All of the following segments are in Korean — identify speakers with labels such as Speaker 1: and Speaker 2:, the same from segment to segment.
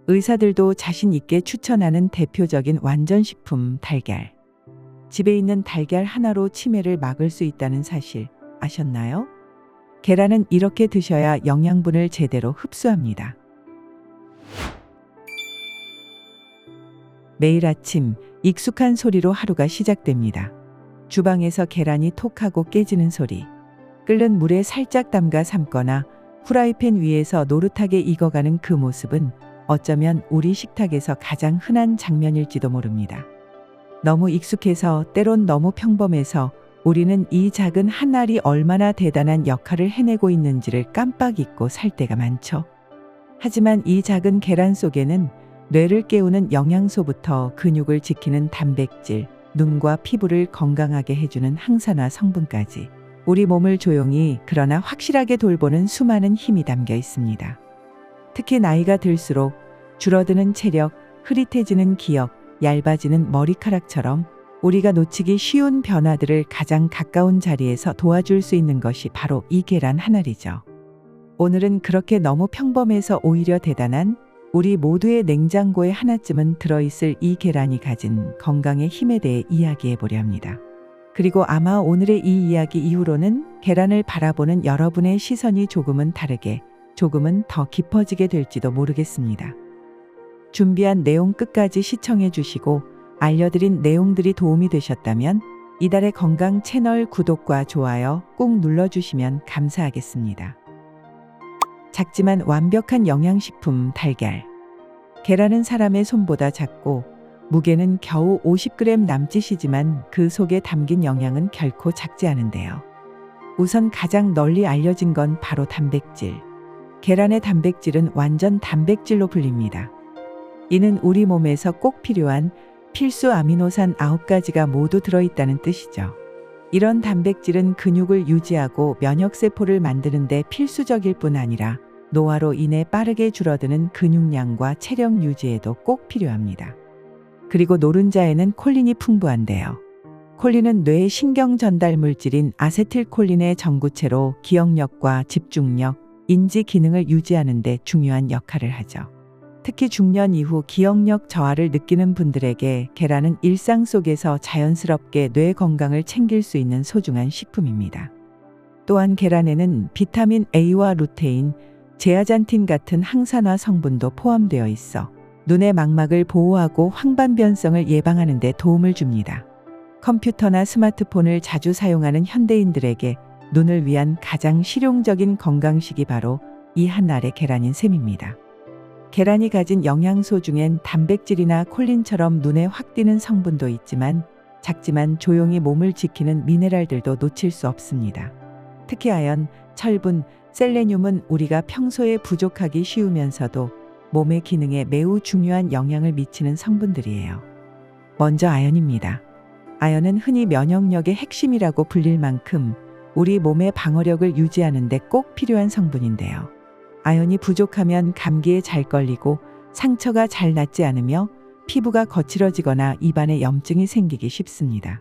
Speaker 1: 의사들도 자신 있게 추천하는 대표적인 완전식품 달걀. 집에 있는 달걀 하나로 치매를 막을 수 있다는 사실 아셨나요? 계란은 이렇게 드셔야 영양분을 제대로 흡수합니다. 매일 아침 익숙한 소리로 하루가 시작됩니다. 주방에서 계란이 톡하고 깨지는 소리. 끓는 물에 살짝 담가 삶거나 후라이팬 위에서 노릇하게 익어가는 그 모습은 어쩌면 우리 식탁에서 가장 흔한 장면일지도 모릅니다. 너무 익숙해서 때론 너무 평범해서 우리는 이 작은 한 알이 얼마나 대단한 역할을 해내고 있는지를 깜빡 잊고 살 때가 많죠. 하지만 이 작은 계란 속에는 뇌를 깨우는 영양소부터 근육을 지키는 단백질, 눈과 피부를 건강하게 해주는 항산화 성분까지 우리 몸을 조용히 그러나 확실하게 돌보는 수많은 힘이 담겨 있습니다. 특히 나이가 들수록 줄어드는 체력, 흐릿해지는 기억, 얇아지는 머리카락처럼 우리가 놓치기 쉬운 변화들을 가장 가까운 자리에서 도와줄 수 있는 것이 바로 이 계란 한 알이죠. 오늘은 그렇게 너무 평범해서 오히려 대단한 우리 모두의 냉장고에 하나쯤은 들어있을 이 계란이 가진 건강의 힘에 대해 이야기해 보려 합니다. 그리고 아마 오늘의 이 이야기 이후로는 계란을 바라보는 여러분의 시선이 조금은 다르게, 조금은 더 깊어지게 될지도 모르겠습니다. 준비한 내용 끝까지 시청해 주시고 알려드린 내용들이 도움이 되셨다면 이달의 건강 채널 구독과 좋아요 꼭 눌러주시면 감사하겠습니다. 작지만 완벽한 영양식품 달걀. 계란은 사람의 손보다 작고 무게는 겨우 50g 남짓이지만 그 속에 담긴 영양은 결코 작지 않은데요. 우선 가장 널리 알려진 건 바로 단백질. 계란의 단백질은 완전 단백질로 불립니다. 이는 우리 몸에서 꼭 필요한 필수 아미노산 9가지가 모두 들어있다는 뜻이죠. 이런 단백질은 근육을 유지하고 면역세포를 만드는 데 필수적일 뿐 아니라 노화로 인해 빠르게 줄어드는 근육량과 체력 유지에도 꼭 필요합니다. 그리고 노른자에는 콜린이 풍부한데요. 콜린은 뇌의 신경 전달 물질인 아세틸콜린의 전구체로 기억력과 집중력, 인지 기능을 유지하는 데 중요한 역할을 하죠. 특히 중년 이후 기억력 저하를 느끼는 분들에게 계란은 일상 속에서 자연스럽게 뇌 건강을 챙길 수 있는 소중한 식품입니다. 또한 계란에는 비타민 A와 루테인, 제아잔틴 같은 항산화 성분도 포함되어 있어 눈의 망막을 보호하고 황반변성을 예방하는 데 도움을 줍니다. 컴퓨터나 스마트폰을 자주 사용하는 현대인들에게 눈을 위한 가장 실용적인 건강식이 바로 이 한 알의 계란인 셈입니다. 계란이 가진 영양소 중엔 단백질이나 콜린처럼 눈에 확 띄는 성분도 있지만 작지만 조용히 몸을 지키는 미네랄들도 놓칠 수 없습니다. 특히 아연, 철분, 셀레늄은 우리가 평소에 부족하기 쉬우면서도 몸의 기능에 매우 중요한 영향을 미치는 성분들이에요. 먼저 아연입니다. 아연은 흔히 면역력의 핵심이라고 불릴 만큼 우리 몸의 방어력을 유지하는 데 꼭 필요한 성분인데요. 아연이 부족하면 감기에 잘 걸리고 상처가 잘 낫지 않으며 피부가 거칠어지거나 입안에 염증이 생기기 쉽습니다.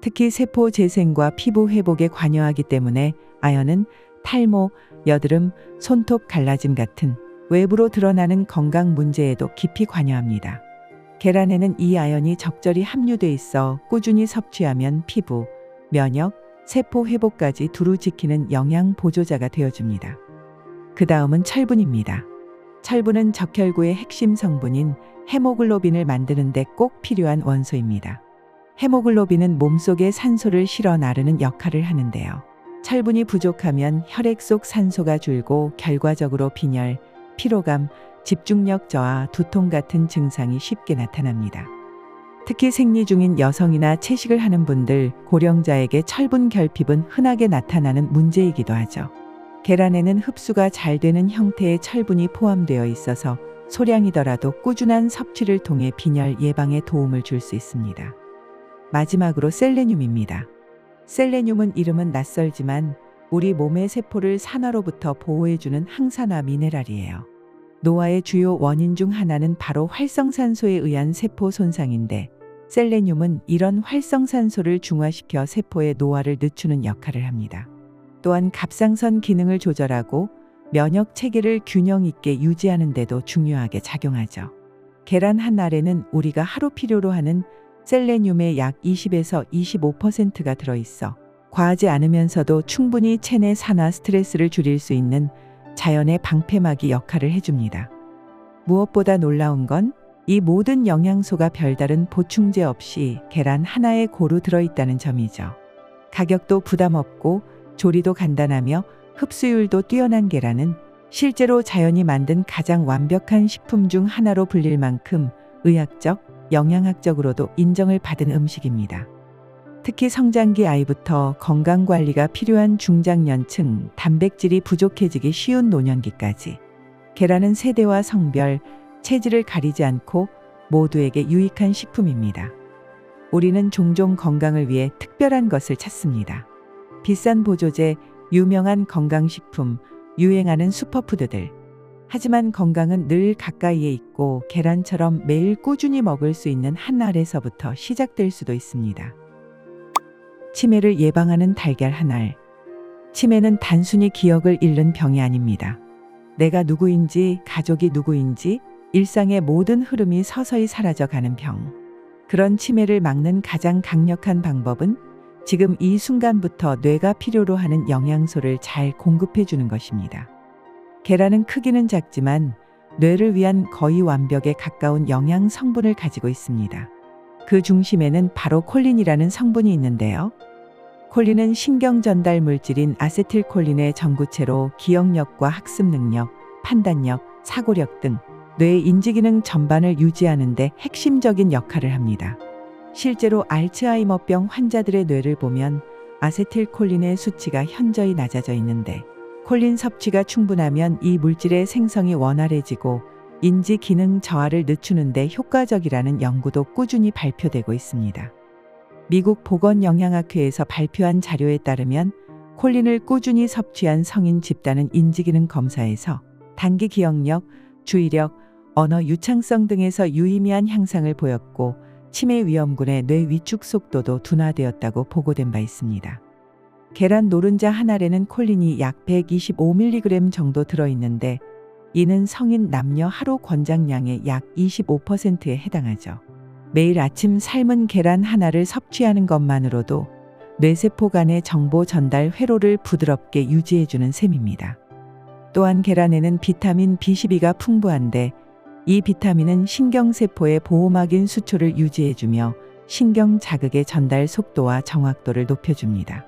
Speaker 1: 특히 세포 재생과 피부 회복에 관여하기 때문에 아연은 탈모, 여드름, 손톱 갈라짐 같은 외부로 드러나는 건강 문제에도 깊이 관여합니다. 계란에는 이 아연이 적절히 함유돼 있어 꾸준히 섭취하면 피부, 면역, 세포 회복까지 두루 지키는 영양 보조자가 되어줍니다. 그 다음은 철분입니다. 철분은 적혈구의 핵심 성분인 헤모글로빈을 만드는 데 꼭 필요한 원소입니다. 헤모글로빈은 몸속에 산소를 실어 나르는 역할을 하는데요. 철분이 부족하면 혈액 속 산소가 줄고 결과적으로 빈혈, 피로감, 집중력 저하, 두통 같은 증상이 쉽게 나타납니다. 특히 생리 중인 여성이나 채식을 하는 분들, 고령자에게 철분 결핍은 흔하게 나타나는 문제이기도 하죠. 계란에는 흡수가 잘 되는 형태의 철분이 포함되어 있어서 소량이더라도 꾸준한 섭취를 통해 빈혈 예방에 도움을 줄 수 있습니다. 마지막으로 셀레늄입니다. 셀레늄은 이름은 낯설지만 우리 몸의 세포를 산화로부터 보호해주는 항산화 미네랄이에요. 노화의 주요 원인 중 하나는 바로 활성산소에 의한 세포 손상인데 셀레늄은 이런 활성산소를 중화시켜 세포의 노화를 늦추는 역할을 합니다. 또한 갑상선 기능을 조절하고 면역 체계를 균형 있게 유지하는 데도 중요하게 작용하죠. 계란 한 알에는 우리가 하루 필요로 하는 셀레늄의 약 20에서 25%가 들어있어 과하지 않으면서도 충분히 체내 산화 스트레스를 줄일 수 있는 자연의 방패막이 역할을 해줍니다. 무엇보다 놀라운 건 이 모든 영양소가 별다른 보충제 없이 계란 하나에 고루 들어있다는 점이죠. 가격도 부담 없고 조리도 간단하며 흡수율도 뛰어난 계란은 실제로 자연이 만든 가장 완벽한 식품 중 하나로 불릴 만큼 의학적, 영양학적으로도 인정을 받은 음식입니다. 특히 성장기 아이부터 건강관리가 필요한 중장년층, 단백질이 부족해지기 쉬운 노년기까지 계란은 세대와 성별, 체질을 가리지 않고 모두에게 유익한 식품입니다. 우리는 종종 건강을 위해 특별한 것을 찾습니다. 비싼 보조제, 유명한 건강식품, 유행하는 슈퍼푸드들. 하지만 건강은 늘 가까이에 있고 계란처럼 매일 꾸준히 먹을 수 있는 한 알에서부터 시작될 수도 있습니다. 치매를 예방하는 달걀 한 알. 치매는 단순히 기억을 잃는 병이 아닙니다. 내가 누구인지, 가족이 누구인지, 일상의 모든 흐름이 서서히 사라져가는 병. 그런 치매를 막는 가장 강력한 방법은 지금 이 순간부터 뇌가 필요로 하는 영양소를 잘 공급해 주는 것입니다. 계란은 크기는 작지만 뇌를 위한 거의 완벽에 가까운 영양 성분을 가지고 있습니다. 그 중심에는 바로 콜린이라는 성분이 있는데요. 콜린은 신경 전달 물질인 아세틸콜린의 전구체로 기억력과 학습 능력, 판단력, 사고력 등 뇌의 인지기능 전반을 유지하는 데 핵심적인 역할을 합니다. 실제로 알츠하이머병 환자들의 뇌를 보면 아세틸콜린의 수치가 현저히 낮아져 있는데 콜린 섭취가 충분하면 이 물질의 생성이 원활해지고 인지 기능 저하를 늦추는 데 효과적이라는 연구도 꾸준히 발표되고 있습니다. 미국 보건영양학회에서 발표한 자료에 따르면 콜린을 꾸준히 섭취한 성인 집단은 인지기능 검사에서 단기 기억력, 주의력, 언어 유창성 등에서 유의미한 향상을 보였고 치매 위험군의 뇌 위축 속도도 둔화되었다고 보고된 바 있습니다. 계란 노른자 한 알에는 콜린이 약 125mg 정도 들어있는데 이는 성인 남녀 하루 권장량의 약 25%에 해당하죠. 매일 아침 삶은 계란 하나를 섭취하는 것만으로도 뇌세포 간의 정보 전달 회로를 부드럽게 유지해주는 셈입니다. 또한 계란에는 비타민 B12가 풍부한데 이 비타민은 신경세포의 보호막인 수초를 유지해주며 신경 자극의 전달 속도와 정확도를 높여줍니다.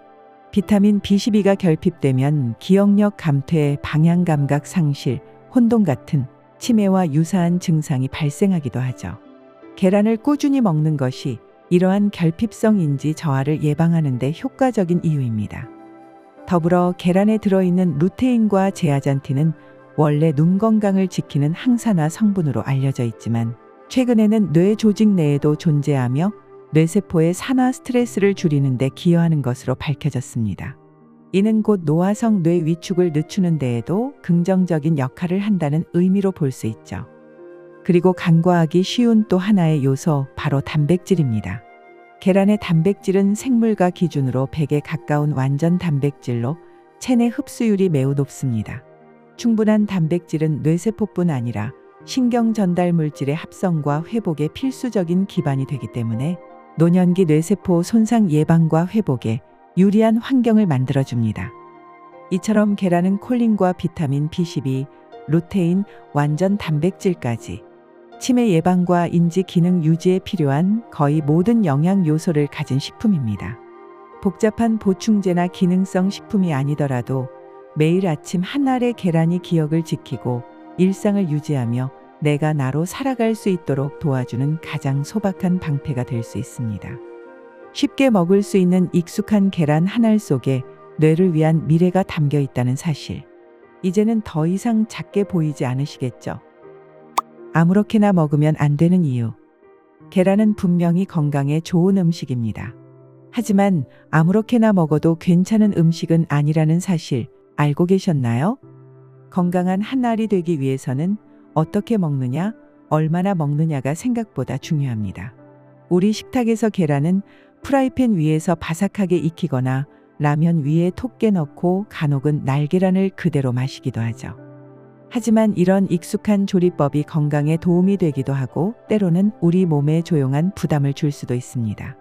Speaker 1: 비타민 B12가 결핍되면 기억력 감퇴, 방향감각 상실, 혼동 같은 치매와 유사한 증상이 발생하기도 하죠. 계란을 꾸준히 먹는 것이 이러한 결핍성 인지 저하를 예방하는 데 효과적인 이유입니다. 더불어 계란에 들어있는 루테인과 제아잔틴은 원래 눈 건강을 지키는 항산화 성분으로 알려져 있지만 최근에는 뇌 조직 내에도 존재하며 뇌세포의 산화 스트레스를 줄이는 데 기여하는 것으로 밝혀졌습니다. 이는 곧 노화성 뇌 위축을 늦추는 데에도 긍정적인 역할을 한다는 의미로 볼 수 있죠. 그리고 간과하기 쉬운 또 하나의 요소, 바로 단백질입니다. 계란의 단백질은 생물과 기준으로 100에 가까운 완전 단백질로 체내 흡수율이 매우 높습니다. 충분한 단백질은 뇌세포뿐 아니라 신경 전달 물질의 합성과 회복에 필수적인 기반이 되기 때문에 노년기 뇌세포 손상 예방과 회복에 유리한 환경을 만들어줍니다. 이처럼 계란은 콜린과 비타민 B12, 루테인, 완전 단백질까지 치매 예방과 인지 기능 유지에 필요한 거의 모든 영양 요소를 가진 식품입니다. 복잡한 보충제나 기능성 식품이 아니더라도 매일 아침 한 알의 계란이 기억을 지키고 일상을 유지하며 내가 나로 살아갈 수 있도록 도와주는 가장 소박한 방패가 될 수 있습니다. 쉽게 먹을 수 있는 익숙한 계란 한 알 속에 뇌를 위한 미래가 담겨 있다는 사실. 이제는 더 이상 작게 보이지 않으시겠죠? 아무렇게나 먹으면 안 되는 이유. 계란은 분명히 건강에 좋은 음식입니다. 하지만 아무렇게나 먹어도 괜찮은 음식은 아니라는 사실 알고 계셨나요? 건강한 한 알이 되기 위해서는 어떻게 먹느냐, 얼마나 먹느냐가 생각보다 중요합니다. 우리 식탁에서 계란은 프라이팬 위에서 바삭하게 익히거나 라면 위에 톡 깨 넣고 간혹은 날계란을 그대로 마시기도 하죠. 하지만 이런 익숙한 조리법이 건강에 도움이 되기도 하고 때로는 우리 몸에 조용한 부담을 줄 수도 있습니다.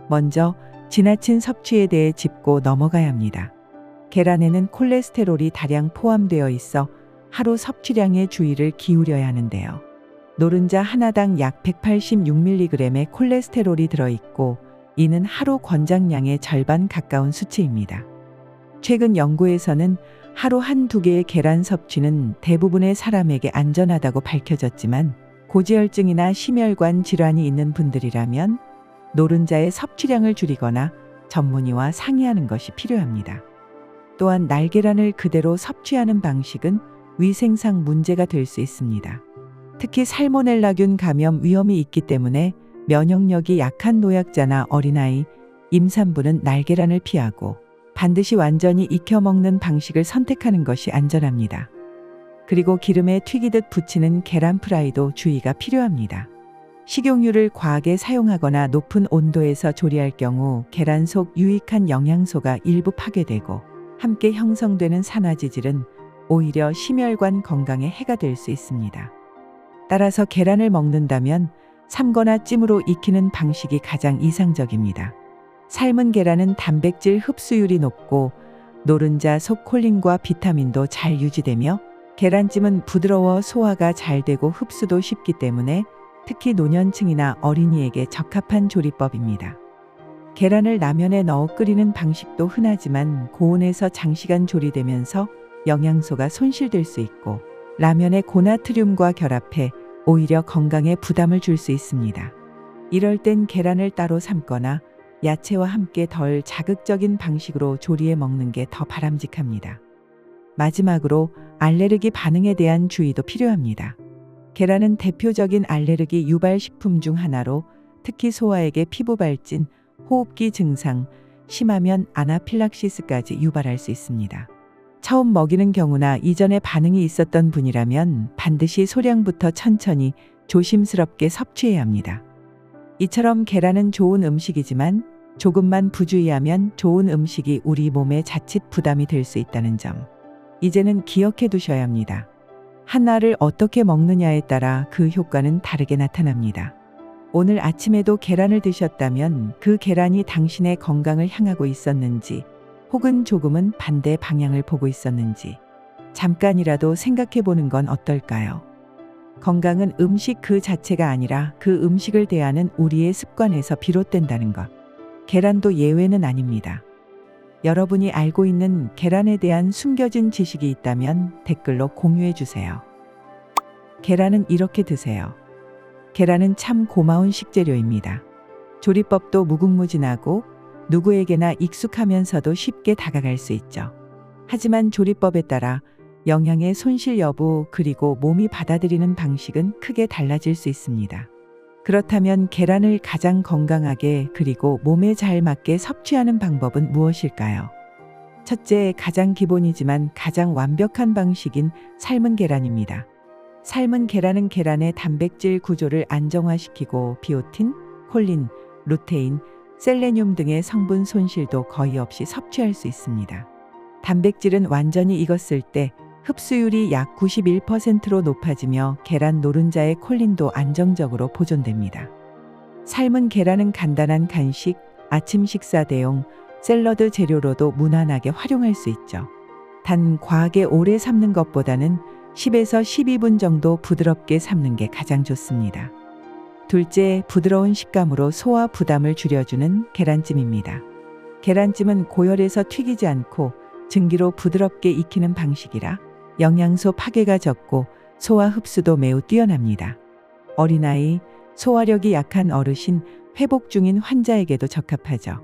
Speaker 1: 먼저 지나친 섭취에 대해 짚고 넘어가야 합니다. 계란에는 콜레스테롤이 다량 포함되어 있어 하루 섭취량에 주의를 기울여야 하는데요. 노른자 하나당 약 186mg의 콜레스테롤이 들어있고 이는 하루 권장량의 절반 가까운 수치입니다. 최근 연구에서는 하루 한두 개의 계란 섭취는 대부분의 사람에게 안전하다고 밝혀졌지만 고지혈증이나 심혈관 질환이 있는 분들이라면 노른자의 섭취량을 줄이거나 전문의와 상의하는 것이 필요합니다. 또한 날계란을 그대로 섭취하는 방식은 위생상 문제가 될 수 있습니다. 특히 살모넬라균 감염 위험이 있기 때문에 면역력이 약한 노약자나 어린아이, 임산부는 날계란을 피하고 반드시 완전히 익혀 먹는 방식을 선택하는 것이 안전합니다. 그리고 기름에 튀기듯 부치는 계란 프라이도 주의가 필요합니다. 식용유를 과하게 사용하거나 높은 온도에서 조리할 경우 계란 속 유익한 영양소가 일부 파괴되고 함께 형성되는 산화지질은 오히려 심혈관 건강에 해가 될 수 있습니다. 따라서 계란을 먹는다면 삶거나 찜으로 익히는 방식이 가장 이상적입니다. 삶은 계란은 단백질 흡수율이 높고 노른자 속 콜린과 비타민도 잘 유지되며 계란찜은 부드러워 소화가 잘 되고 흡수도 쉽기 때문에 특히 노년층이나 어린이에게 적합한 조리법입니다. 계란을 라면에 넣어 끓이는 방식도 흔하지만 고온에서 장시간 조리되면서 영양소가 손실될 수 있고 라면의 고나트륨과 결합해 오히려 건강에 부담을 줄 수 있습니다. 이럴 땐 계란을 따로 삶거나 야채와 함께 덜 자극적인 방식으로 조리해 먹는 게 더 바람직합니다. 마지막으로 알레르기 반응에 대한 주의도 필요합니다. 계란은 대표적인 알레르기 유발 식품 중 하나로 특히 소아에게 피부 발진, 호흡기 증상, 심하면 아나필락시스까지 유발할 수 있습니다. 처음 먹이는 경우나 이전에 반응이 있었던 분이라면 반드시 소량부터 천천히 조심스럽게 섭취해야 합니다. 이처럼 계란은 좋은 음식이지만 조금만 부주의하면 좋은 음식이 우리 몸에 자칫 부담이 될 수 있다는 점. 이제는 기억해 두셔야 합니다. 하나를 어떻게 먹느냐에 따라 그 효과는 다르게 나타납니다. 오늘 아침에도 계란을 드셨다면 그 계란이 당신의 건강을 향하고 있었는지 혹은 조금은 반대 방향을 보고 있었는지 잠깐이라도 생각해 보는 건 어떨까요? 건강은 음식 그 자체가 아니라 그 음식을 대하는 우리의 습관에서 비롯된다는 것. 계란도 예외는 아닙니다. 여러분이 알고 있는 계란에 대한 숨겨진 지식이 있다면 댓글로 공유해 주세요. 계란은 이렇게 드세요. 계란은 참 고마운 식재료입니다. 조리법도 무궁무진하고 누구에게나 익숙하면서도 쉽게 다가갈 수 있죠. 하지만 조리법에 따라 영양의 손실 여부 그리고 몸이 받아들이는 방식은 크게 달라질 수 있습니다. 그렇다면 계란을 가장 건강하게 그리고 몸에 잘 맞게 섭취하는 방법은 무엇일까요? 첫째, 가장 기본이지만 가장 완벽한 방식인 삶은 계란입니다. 삶은 계란은 계란의 단백질 구조를 안정화시키고 비오틴, 콜린, 루테인, 셀레늄 등의 성분 손실도 거의 없이 섭취할 수 있습니다. 단백질은 완전히 익었을 때 흡수율이 약 91%로 높아지며 계란 노른자의 콜린도 안정적으로 보존됩니다. 삶은 계란은 간단한 간식, 아침 식사 대용, 샐러드 재료로도 무난하게 활용할 수 있죠. 단 과하게 오래 삶는 것보다는 10에서 12분 정도 부드럽게 삶는 게 가장 좋습니다. 둘째, 부드러운 식감으로 소화 부담을 줄여주는 계란찜입니다. 계란찜은 고열에서 튀기지 않고 증기로 부드럽게 익히는 방식이라 영양소 파괴가 적고 소화 흡수도 매우 뛰어납니다. 어린아이, 소화력이 약한 어르신, 회복 중인 환자에게도 적합하죠.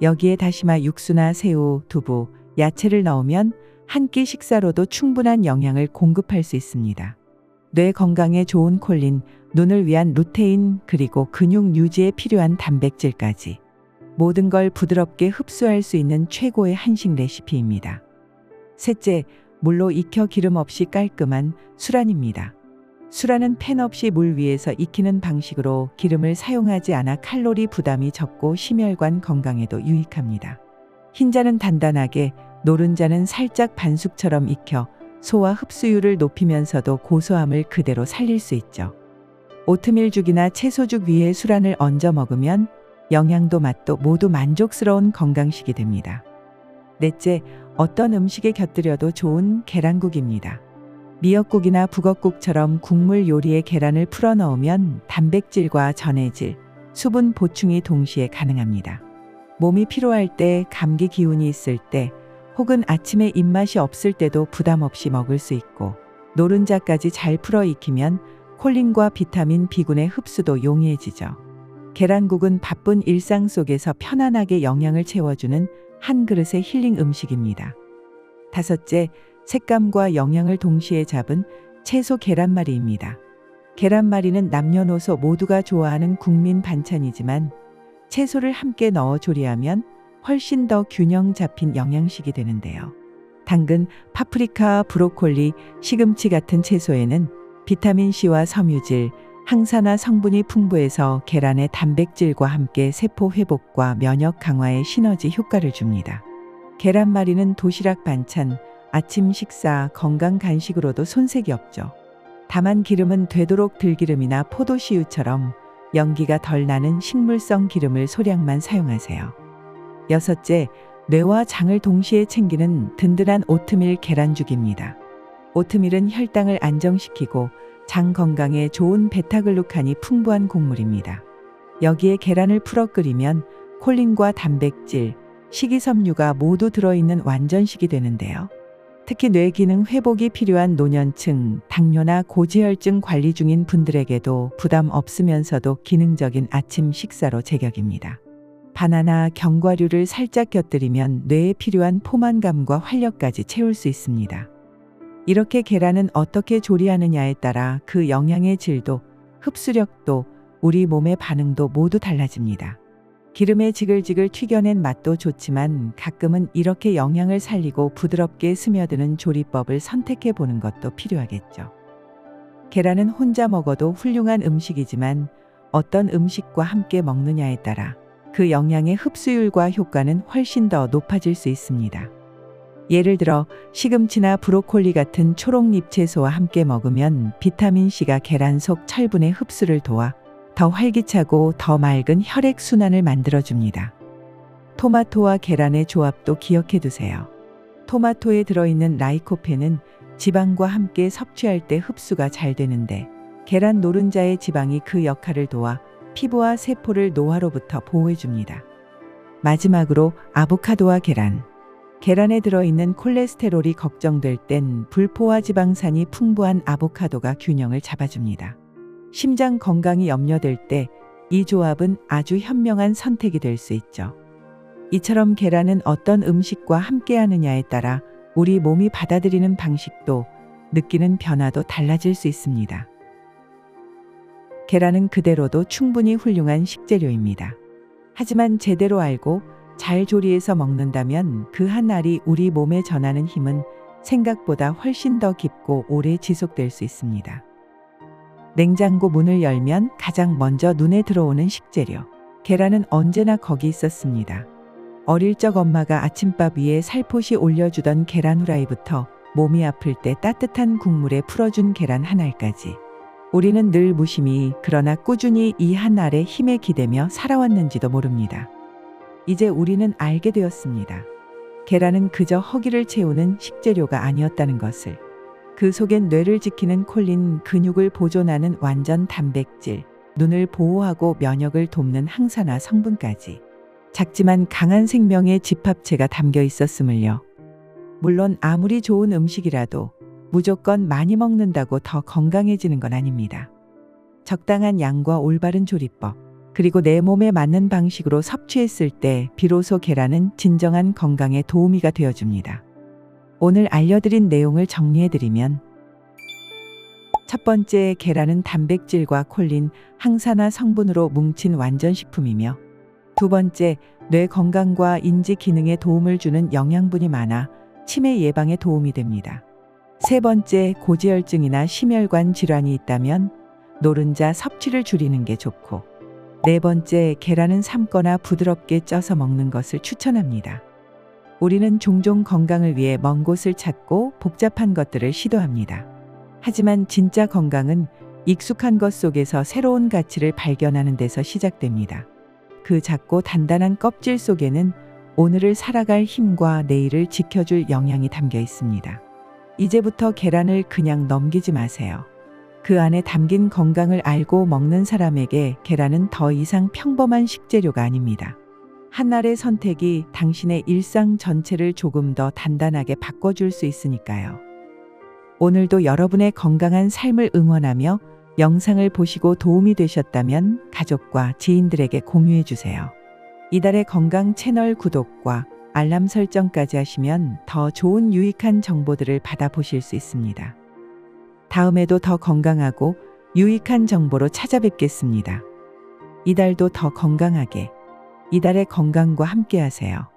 Speaker 1: 여기에 다시마 육수나 새우, 두부, 야채를 넣으면 한 끼 식사로도 충분한 영양을 공급할 수 있습니다. 뇌 건강에 좋은 콜린, 눈을 위한 루테인, 그리고 근육 유지에 필요한 단백질까지 모든 걸 부드럽게 흡수할 수 있는 최고의 한식 레시피입니다. 셋째, 물로 익혀 기름 없이 깔끔한 수란입니다. 수란은 팬 없이 물 위에서 익히는 방식으로 기름을 사용하지 않아 칼로리 부담이 적고 심혈관 건강에도 유익합니다. 흰자는 단단하게, 노른자는 살짝 반숙처럼 익혀 소화 흡수율을 높이면서도 고소함을 그대로 살릴 수 있죠. 오트밀죽이나 채소죽 위에 술안을 얹어 먹으면 영양도 맛도 모두 만족스러운 건강식이 됩니다. 넷째, 어떤 음식에 곁들여도 좋은 계란국입니다. 미역국이나 북엇국처럼 국물 요리에 계란을 풀어 넣으면 단백질과 전해질, 수분 보충이 동시에 가능합니다. 몸이 피로할 때, 감기 기운이 있을 때, 혹은 아침에 입맛이 없을 때도 부담 없이 먹을 수 있고, 노른자까지 잘 풀어 익히면 콜린과 비타민 B군의 흡수도 용이해지죠. 계란국은 바쁜 일상 속에서 편안하게 영양을 채워주는 한 그릇의 힐링 음식입니다. 다섯째, 색감과 영양을 동시에 잡은 채소 계란말이입니다. 계란말이는 남녀노소 모두가 좋아하는 국민 반찬이지만 채소를 함께 넣어 조리하면 훨씬 더 균형 잡힌 영양식이 되는데요. 당근, 파프리카, 브로콜리, 시금치 같은 채소에는 비타민C와 섬유질, 항산화 성분이 풍부해서 계란의 단백질과 함께 세포 회복과 면역 강화에 시너지 효과를 줍니다. 계란말이는 도시락 반찬, 아침 식사, 건강 간식으로도 손색이 없죠. 다만 기름은 되도록 들기름이나 포도씨유처럼 연기가 덜 나는 식물성 기름을 소량만 사용하세요. 여섯째, 뇌와 장을 동시에 챙기는 든든한 오트밀 계란죽입니다. 오트밀은 혈당을 안정시키고 장 건강에 좋은 베타글루칸이 풍부한 곡물입니다. 여기에 계란을 풀어 끓이면 콜린과 단백질, 식이섬유가 모두 들어있는 완전식이 되는데요. 특히 뇌 기능 회복이 필요한 노년층, 당뇨나 고지혈증 관리 중인 분들에게도 부담 없으면서도 기능적인 아침 식사로 제격입니다. 바나나, 견과류를 살짝 곁들이면 뇌에 필요한 포만감과 활력까지 채울 수 있습니다. 이렇게 계란은 어떻게 조리하느냐에 따라 그 영양의 질도, 흡수력도, 우리 몸의 반응도 모두 달라집니다. 기름에 지글지글 튀겨낸 맛도 좋지만 가끔은 이렇게 영양을 살리고 부드럽게 스며드는 조리법을 선택해 보는 것도 필요하겠죠. 계란은 혼자 먹어도 훌륭한 음식이지만 어떤 음식과 함께 먹느냐에 따라 그 영양의 흡수율과 효과는 훨씬 더 높아질 수 있습니다. 예를 들어 시금치나 브로콜리 같은 초록잎 채소와 함께 먹으면 비타민C가 계란 속 철분의 흡수를 도와 더 활기차고 더 맑은 혈액순환을 만들어줍니다. 토마토와 계란의 조합도 기억해 두세요. 토마토에 들어있는 라이코펜은 지방과 함께 섭취할 때 흡수가 잘 되는데 계란 노른자의 지방이 그 역할을 도와 피부와 세포를 노화로부터 보호해줍니다. 마지막으로 아보카도와 계란. 계란에 들어있는 콜레스테롤이 걱정될 땐 불포화 지방산이 풍부한 아보카도가 균형을 잡아줍니다. 심장 건강이 염려될 때 이 조합은 아주 현명한 선택이 될 수 있죠. 이처럼 계란은 어떤 음식과 함께 하느냐에 따라 우리 몸이 받아들이는 방식도 느끼는 변화도 달라질 수 있습니다. 계란은 그대로도 충분히 훌륭한 식재료입니다. 하지만 제대로 알고 잘 조리해서 먹는다면 그 한 알이 우리 몸에 전하는 힘은 생각보다 훨씬 더 깊고 오래 지속될 수 있습니다. 냉장고 문을 열면 가장 먼저 눈에 들어오는 식재료. 계란은 언제나 거기 있었습니다. 어릴 적 엄마가 아침밥 위에 살포시 올려주던 계란 후라이부터 몸이 아플 때 따뜻한 국물에 풀어준 계란 한 알까지. 우리는 늘 무심히 그러나 꾸준히 이 한 알의 힘에 기대며 살아왔는지도 모릅니다. 이제 우리는 알게 되었습니다. 계란은 그저 허기를 채우는 식재료가 아니었다는 것을. 그 속엔 뇌를 지키는 콜린, 근육을 보존하는 완전 단백질, 눈을 보호하고 면역을 돕는 항산화 성분까지. 작지만 강한 생명의 집합체가 담겨 있었음을요. 물론 아무리 좋은 음식이라도 무조건 많이 먹는다고 더 건강해지는 건 아닙니다. 적당한 양과 올바른 조리법, 그리고 내 몸에 맞는 방식으로 섭취했을 때 비로소 계란은 진정한 건강에 도우미가 되어줍니다. 오늘 알려드린 내용을 정리해드리면 첫 번째, 계란은 단백질과 콜린, 항산화 성분으로 뭉친 완전식품이며 두 번째, 뇌 건강과 인지 기능에 도움을 주는 영양분이 많아 치매 예방에 도움이 됩니다. 세 번째, 고지혈증이나 심혈관 질환이 있다면 노른자 섭취를 줄이는 게 좋고 네 번째, 계란은 삶거나 부드럽게 쪄서 먹는 것을 추천합니다. 우리는 종종 건강을 위해 먼 곳을 찾고 복잡한 것들을 시도합니다. 하지만 진짜 건강은 익숙한 것 속에서 새로운 가치를 발견하는 데서 시작됩니다. 그 작고 단단한 껍질 속에는 오늘을 살아갈 힘과 내일을 지켜줄 영양이 담겨 있습니다. 이제부터 계란을 그냥 넘기지 마세요. 그 안에 담긴 건강을 알고 먹는 사람에게 계란은 더 이상 평범한 식재료가 아닙니다. 한 알의 선택이 당신의 일상 전체를 조금 더 단단하게 바꿔줄 수 있으니까요. 오늘도 여러분의 건강한 삶을 응원하며 영상을 보시고 도움이 되셨다면 가족과 지인들에게 공유해 주세요. 이달의 건강 채널 구독과 알람 설정까지 하시면 더 좋은 유익한 정보들을 받아보실 수 있습니다. 다음에도 더 건강하고 유익한 정보로 찾아뵙겠습니다. 이달도 더 건강하게, 이달의 건강과 함께 하세요.